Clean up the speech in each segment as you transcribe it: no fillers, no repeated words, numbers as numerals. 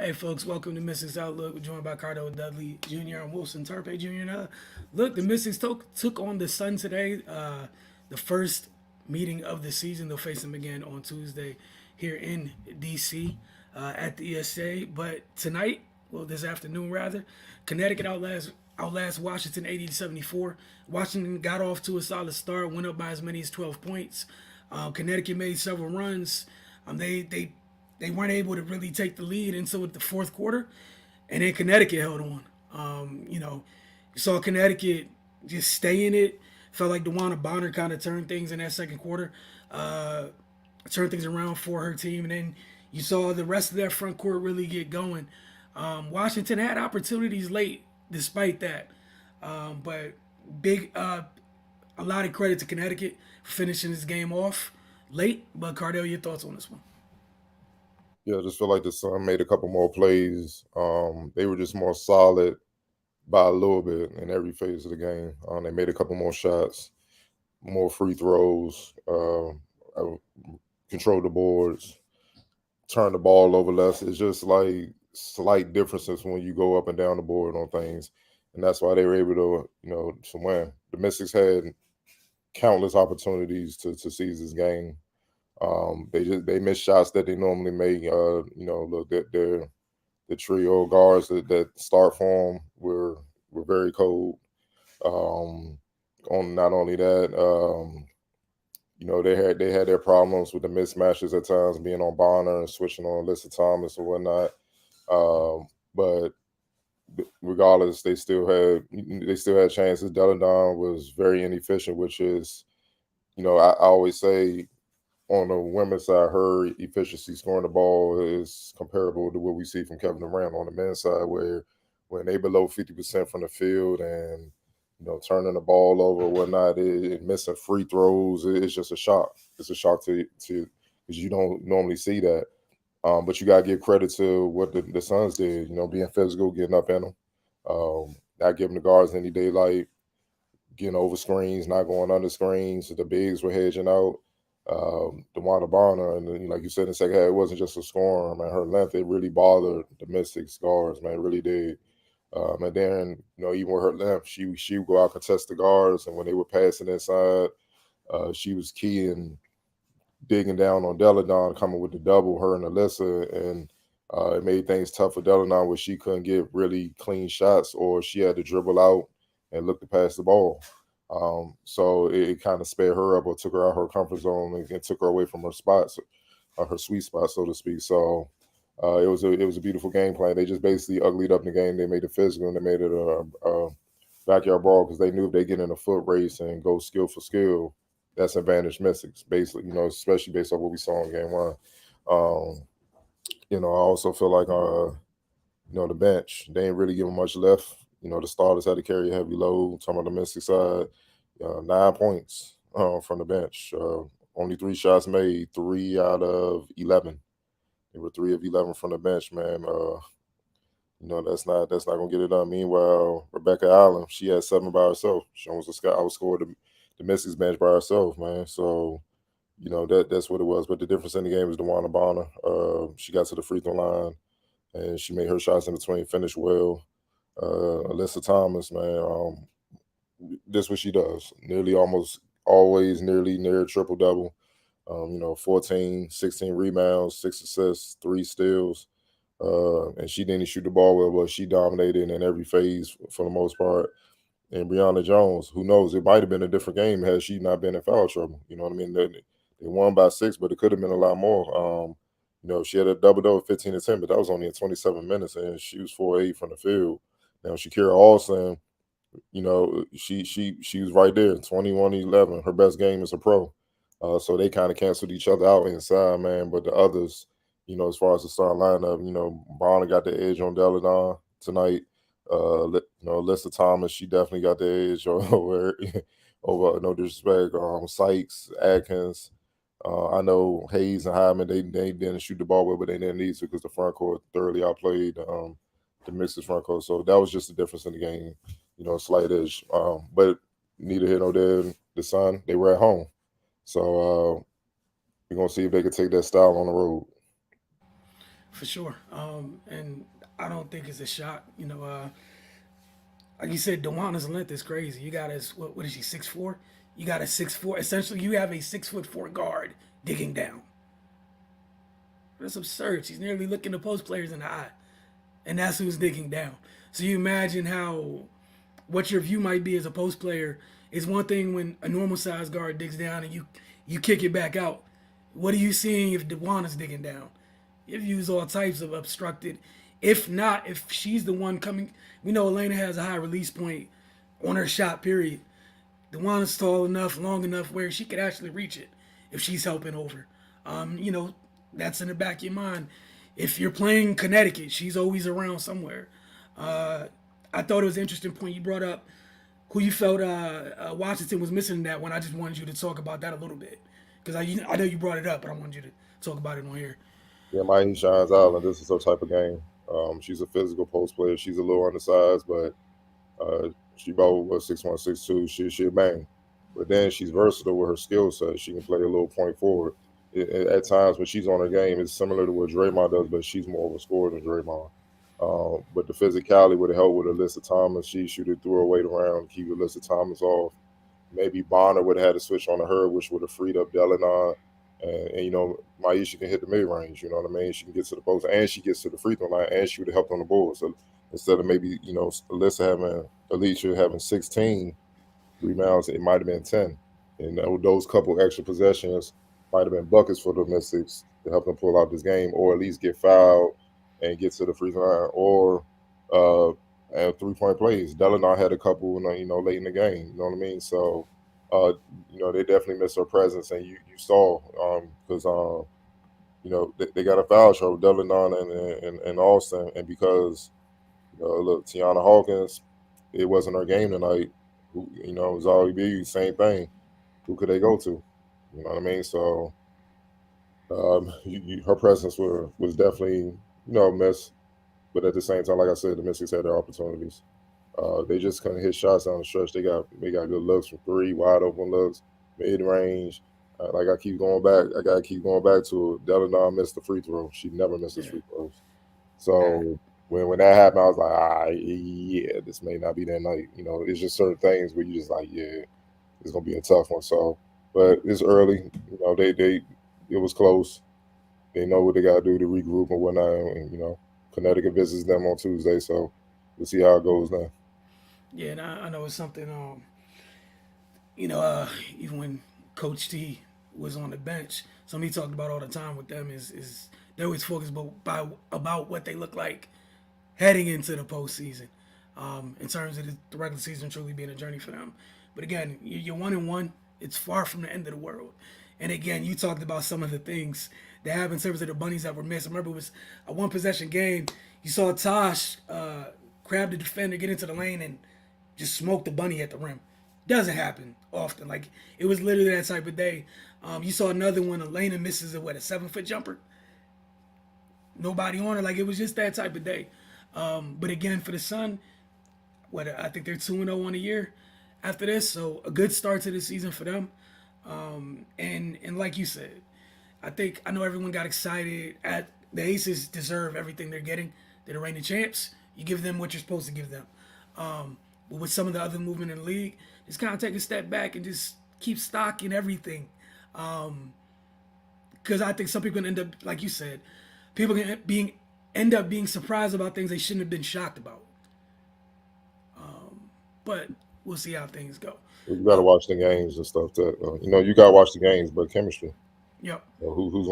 Hey folks, welcome to Mystics Outlook. We're joined by Cardo Dudley Jr. and Wilson Turpey Jr. Look, the Mystics took on the Sun today. The first meeting of the season. They'll face them again on Tuesday here in DC at the ESA. But tonight, well, this afternoon rather, Connecticut outlast Washington 80-74. Washington got off to a solid start, went up by as many as 12 points. Connecticut made several runs. They weren't able to really take the lead until the fourth quarter, and then Connecticut held on. You saw Connecticut just stay in it. Felt like DeWanna Bonner kind of turned things in that second quarter, turned things around for her team, and then you saw the rest of their front court really get going. Washington had opportunities late, despite that, but big a lot of credit to Connecticut for finishing this game off late. But Cardell, your thoughts on this one? Yeah, I just feel like the Sun made a couple more plays. They were just more solid by a little bit in every phase of the game. They made a couple more shots, more free throws, control the boards, turn the ball over less. It's just like slight differences when you go up and down the board on things, and that's why they were able to, to win. The Mystics had countless opportunities to seize this game. They missed shots that they normally make. Look, the trio guards that start for them were very cold. On not only that, they had their problems with the mismatches at times, being on Bonner and switching on Alyssa Thomas and whatnot. But regardless, they still had chances. Deladon was very inefficient, which is, I always say on the women's side, her efficiency scoring the ball is comparable to what we see from Kevin Durant on the men's side, where when they below 50% from the field and turning the ball over or whatnot, missing free throws, it's just a shock. It's a shock to because you don't normally see that. But you gotta give credit to what the Suns did. Being physical, getting up in them, not giving the guards any daylight, getting over screens, not going under screens. The bigs were hedging out. DeWanna Bonner, and then, like you said in the second half, it wasn't just a scorer, man. Her length, it really bothered the Mystics guards, man. It really did. And then, even with her length, she would go out contest the guards, and when they were passing inside, she was key in digging down on Deladon, coming with the double, her and Alyssa, and it made things tough for Deladon where she couldn't get really clean shots, or she had to dribble out and look to pass the ball. So it kind of sped her up or took her out her comfort zone and took her away from her spots, her sweet spot, so to speak. So it was a beautiful game plan. They just basically uglied up the game. They made it physical and they made it a backyard brawl because they knew if they get in a foot race and go skill for skill, that's advantage Mystics, basically. Especially based on what we saw in game one. Um, I also feel like the bench, they ain't really giving much left. The starters had to carry a heavy load. Talking about the Mystic side, 9 points from the bench. Only 3 shots made, 3 out of 11. They were 3 of 11 from the bench, man. That's not gonna get it done. Meanwhile, Rebecca Allen, she had 7 by herself. She almost outscored the Mystics bench by herself, man. So that's what it was. But the difference in the game is DeWanna Bonner. She got to the free throw line and she made her shots in between, finished well. Alyssa Thomas, man, this what she does. Nearly almost always near triple double. 14, 16 rebounds, 6 assists, 3 steals. And she didn't shoot the ball well, but she dominated in every phase for the most part. And Brianna Jones, who knows, it might have been a different game had she not been in foul trouble. You know what I mean? They won by 6, but it could have been a lot more. She had a double 15 to 10, but that was only in 27 minutes, and she was 4-8 from the field. Now Shakira Olsen, she was right there, 21-11. Her best game as a pro. So they kind of canceled each other out inside, man. But the others, as far as the starting lineup, Bonner got the edge on Deladon tonight. Alyssa Thomas, she definitely got the edge over no disrespect. Sykes, Atkins. I know Hayes and Hyman, they didn't shoot the ball well, but they didn't need to because the front court thoroughly outplayed the Mystics front court. So that was just the difference in the game, slight edge. But neither here nor there, the Sun, they were at home. So we're going to see if they can take that style on the road. for sure. And I don't think it's a shock. Like you said, Dewana's length is crazy. You got his what is she 6'4"? You got a 6'4". Essentially, you have a 6'4" guard digging down. That's absurd. She's nearly looking the post players in the eye, and that's who's digging down. So you imagine how what your view might be as a post player is one thing when a normal size guard digs down and you kick it back out. What are you seeing if Dewana's digging down? Your view's all types of obstructed. If not, if she's the one coming, we know Elena has a high release point on her shot. Period. Dewana's tall enough, long enough where she could actually reach it if she's helping over. That's in the back of your mind. If you're playing Connecticut, she's always around somewhere. I thought it was an interesting point you brought up. Who you felt Washington was missing in that one? I just wanted you to talk about that a little bit because I know you brought it up, but I wanted you to talk about it on here. Yeah, Miami shines out, and this is her type of game. She's a physical post player. She's a little undersized, but she about what 6'1", 6'2". She bang, but then she's versatile with her skill set. She can play a little point forward. At times when she's on her game, it's similar to what Draymond does, but she's more of a scorer than Draymond. But the physicality would help with Alyssa Thomas. She should have threw her weight around, keep Alyssa Thomas off. Maybe Bonner would have had to switch on to her, which would have freed up Delanon. And Maisha can hit the mid range. You know what I mean? She can get to the post, and she gets to the free throw line, and she would have helped on the board. So instead of maybe Alicia having 16 rebounds, it might have been 10. And those couple extra possessions might have been buckets for the Mystics to help them pull out this game, or at least get fouled and get to the free throw line, or and 3-point plays. Delanar had a couple, late in the game. You know what I mean? So, they definitely missed her presence, and you saw because they got a foul trouble, Delanar and Austin, and because look, Tiana Hawkins, it wasn't her game tonight. It was all be same thing. Who could they go to? You know what I mean? So, her presence was definitely miss. But at the same time, like I said, the Mystics had their opportunities. They just couldn't hit shots down the stretch. They got good looks from three, wide open looks, mid range. Like I gotta keep going back to it. Delanar missed the free throw. She never misses free throws. So when that happened, I was like, yeah, this may not be that night. It's just certain things where you just like, yeah, it's gonna be a tough one. So, but it's early. It was close. They know what they gotta do to regroup and whatnot. And Connecticut visits them on Tuesday, so we'll see how it goes now. Yeah, and I know it's something. Even when Coach T was on the bench, something he talked about all the time with them is they always focus about what they look like heading into the postseason. In terms of the regular season truly being a journey for them. But again, you're 1-1. It's far from the end of the world. And again, you talked about some of the things that happened in terms of the bunnies that were missed. I remember it was a one possession game. You saw Tosh grab the defender, get into the lane, and just smoke the bunny at the rim. Doesn't happen often. Like, it was literally that type of day. You saw another one. Elena misses a 7-foot jumper. Nobody on her. Like, it was just that type of day. But again, for the Sun, I think they're 2-0 on the year after this. So a good start to the season for them. And like you said, I know everyone got excited. The Aces deserve everything they're getting. They're the reigning champs. You give them what you're supposed to give them. But with some of the other movement in the league, just kind of take a step back and just keep stock in everything. Because I think some people can end up, like you said, people can end up being surprised about things they shouldn't have been shocked about. But we'll see how things go. You got to watch the games and stuff. You got to watch the games, but chemistry. Yep. Who's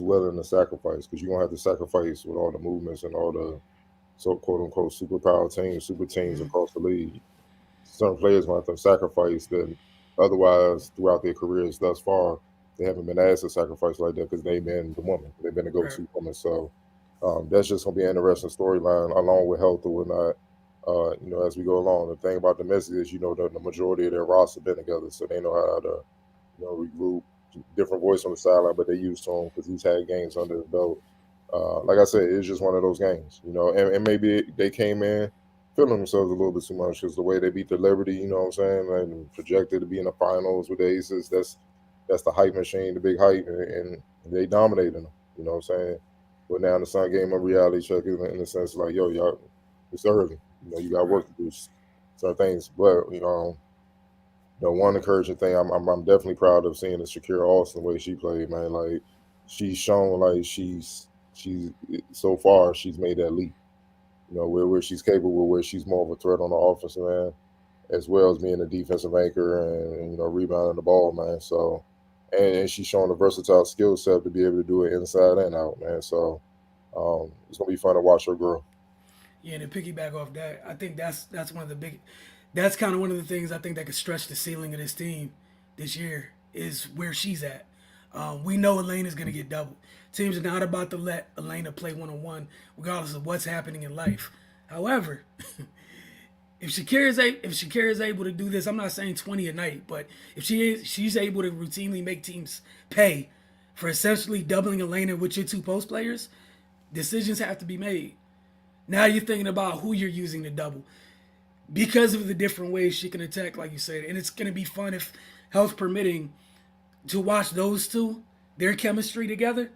willing to sacrifice? Because you're gonna have to sacrifice with all the movements and all the quote unquote superpower teams, super teams across the league. Certain players gonna have to sacrifice that otherwise throughout their careers thus far they haven't been asked to sacrifice like that because they've been the woman, they've been the go-to woman. So that's just gonna be an interesting storyline along with health or whatnot. As we go along. The thing about the Mystics is, the majority of their roster been together, so they know how to, regroup. Different voice on the sideline, but they used to him because he's had games under his belt. Like I said, it's just one of those games, and maybe they came in feeling themselves a little bit too much because the way they beat the Liberty, you know what I'm saying, and projected to be in the finals with the Aces. That's the hype machine, the big hype, and they dominated them. You know what I'm saying? But now the Sun gave him a reality check in the sense like, yo, y'all, it's early. You know, you got Right. work to do, certain things. But the one encouraging thing I'm definitely proud of seeing is Shakira Austin the way she played, man. Like she's shown like she's so far she's made that leap. You know, where she's capable, where she's more of a threat on the offensive end, as well as being a defensive anchor and rebounding the ball, man. So and she's showing a versatile skill set to be able to do it inside and out, man. So it's gonna be fun to watch her grow. Yeah, and to piggyback off that, I think that's one of the big. That's kind of one of the things I think that could stretch the ceiling of this team this year is where she's at. We know Elena's going to get doubled. Teams are not about to let Elena play 1-on-1, regardless of what's happening in life. However, if Shakira is able to do this, I'm not saying 20 a night, but if she's able to routinely make teams pay for essentially doubling Elena with your two post players, decisions have to be made. Now you're thinking about who you're using to double because of the different ways she can attack, like you said. And it's going to be fun if health permitting to watch those two, their chemistry together,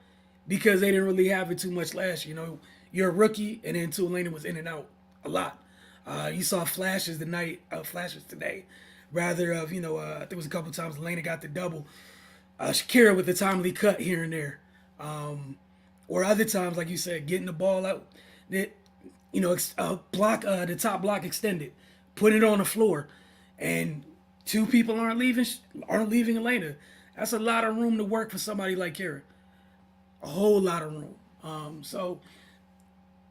because they didn't really have it too much last year. You know, you're a rookie, and then Tulane was in and out a lot. You saw flashes today, rather of I think it was a couple times Elena got the double, Shakira with the timely cut here and there, or other times like you said, getting the ball out, that block the top block extended, put it on the floor, and two people aren't leaving Elena. That's a lot of room to work for somebody like Kara. A whole lot of room. So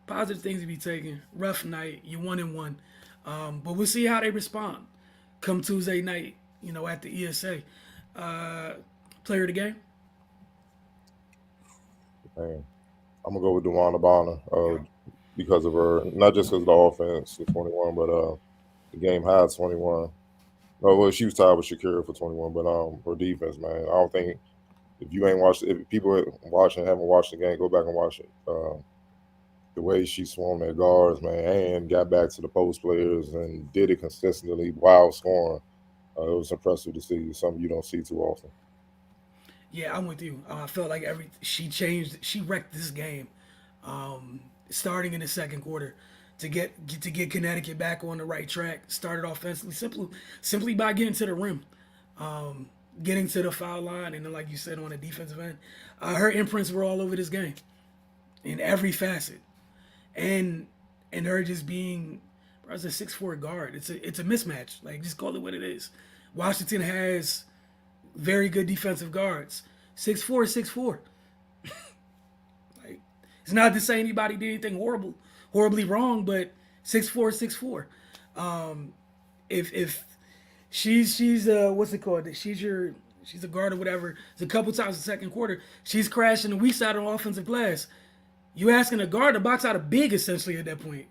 positive things to be taken. Rough night. You 1-1. But we'll see how they respond come Tuesday night. At the ESA. Player of the game. Man, I'm gonna go with DeWanna Bonner Yeah. because of her, not just because of the offense, the 21, but the game high 21. Oh, well, she was tied with Shakira for 21, but her defense, man, I don't think if you ain't watched, if people watching haven't watched the game, go back and watch it. The way she swung their guards, man, and got back to the post players and did it consistently while scoring. It was impressive to see. Something you don't see too often. Yeah, I'm with you. I felt like she wrecked this game, starting in the second quarter, to get Connecticut back on the right track. Started offensively, simply by getting to the rim, getting to the foul line, and then like you said on the defensive end, her imprints were all over this game in every facet, and her just being, bro, as a 6'4" guard, it's a mismatch. Like just call it what it is. Washington has very good defensive guards. 6'4", 6'4". Like it's not to say anybody did anything horribly wrong, but 6'4", 6'4". If she's what's it called? She's a guard or whatever. It's a couple times in the second quarter. She's crashing the weak side of offensive glass. You asking a guard to box out a big essentially at that point.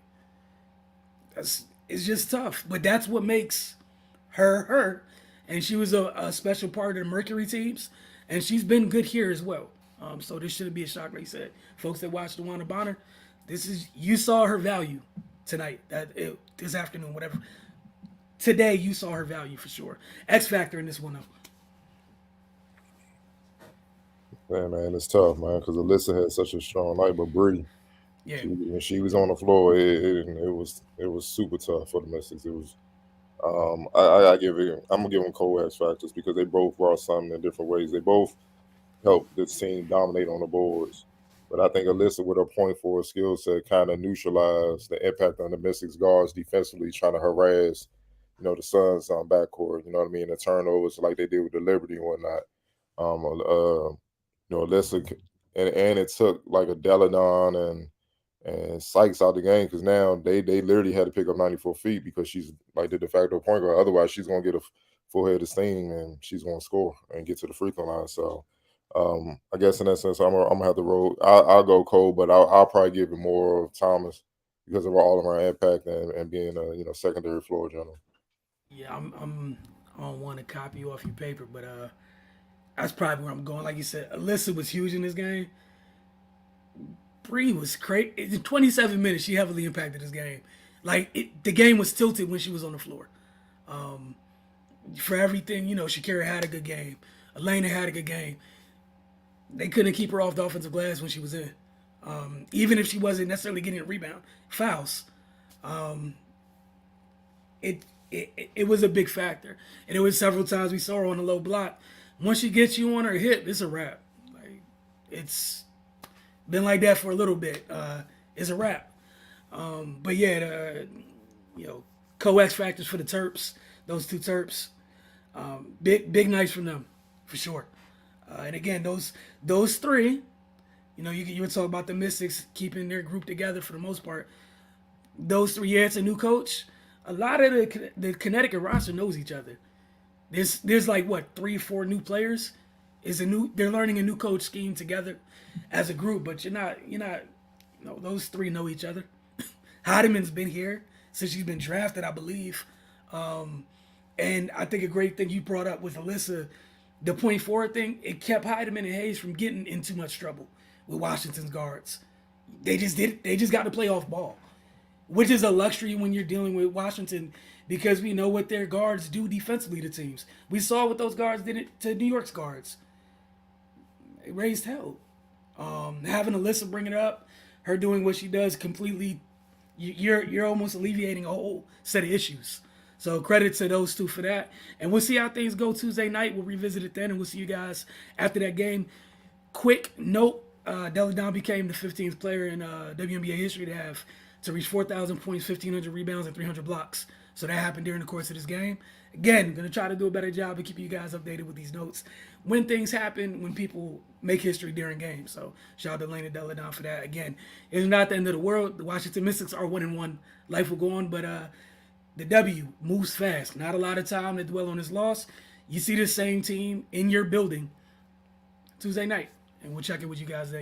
It's just tough. But that's what makes her her. And she was a special part of the Mercury teams, and she's been good here as well. So this shouldn't be a shock, like I said. Folks that watched DeWanna Bonner, you saw her value tonight, this afternoon, whatever. Today you saw her value for sure. X factor in this one though. Man, it's tough, man, because Alyssa had such a strong night, but Bree, Yeah, when she was on the floor, it was super tough for the Mystics. It was I give it. I'm gonna give them co-X factors because they both brought something in different ways. They both helped the team dominate on the boards. But I think Alyssa, with her point forward skill set, kind of neutralized the impact on the Mystics guards defensively, trying to harass, the Suns on backcourt. You know what I mean? The turnovers like they did with the Liberty and whatnot. Alyssa, and it took like a Deladon and Sykes out the game because now they literally had to pick up 94 feet because she's like the de facto point guard. Otherwise, she's gonna get a full head of steam and she's gonna score and get to the free throw line. So I guess in that sense, I'm gonna have to roll. I'll go Cole, but I'll probably give it more of Thomas because of all of our impact and being a secondary floor general. yeah. I don't want to copy you off your paper, but that's probably where I'm going. Like you said, Alyssa was huge in this game. Bree was crazy. In 27 minutes, she heavily impacted this game. The game was tilted when she was on the floor. For everything, Shakira had a good game. Elena had a good game. they couldn't keep her off the offensive glass when she was in. Even if she wasn't necessarily getting a rebound, fouls. It was a big factor, and it was several times we saw her on a low block. Once she gets you on her hip, it's a wrap. Like, it's been like that for a little bit. It's a wrap. But yeah, co-X factors for the Terps, those two Terps, big nights from them, for sure. And again, those three, you would talk about the Mystics keeping their group together for the most part. Those three, yeah, it's a new coach. A lot of the Connecticut roster knows each other. There's like what 3 or 4 new players. They're learning a new coach scheme together as a group, but you're not. Those 3 know each other. Heideman's been here since she's been drafted, I believe. And I think a great thing you brought up with Alyssa, the point forward thing, it kept Heideman and Hayes from getting in too much trouble with Washington's guards. They just got to play off ball, which is a luxury when you're dealing with Washington, because we know what their guards do defensively to teams. We saw what those guards did to New York's guards. They raised hell. Having Alyssa bring it up, her doing what she does completely, you're almost alleviating a whole set of issues. So credit to those two for that. And we'll see how things go Tuesday night. We'll revisit it then, and we'll see you guys after that game. Quick note, Delle Donne became the 15th player in WNBA history to reach 4,000 points, 1,500 rebounds, and 300 blocks. So that happened during the course of this game. Again, going to try to do a better job of keeping you guys updated with these notes when things happen, when people make history during games. So shout out to Lena Delle Donne for that. Again, it's not the end of the world. The Washington Mystics are 1-1. Life will go on, but the W moves fast. Not a lot of time to dwell on this loss. You see this same team in your building Tuesday night, and we'll check in with you guys then.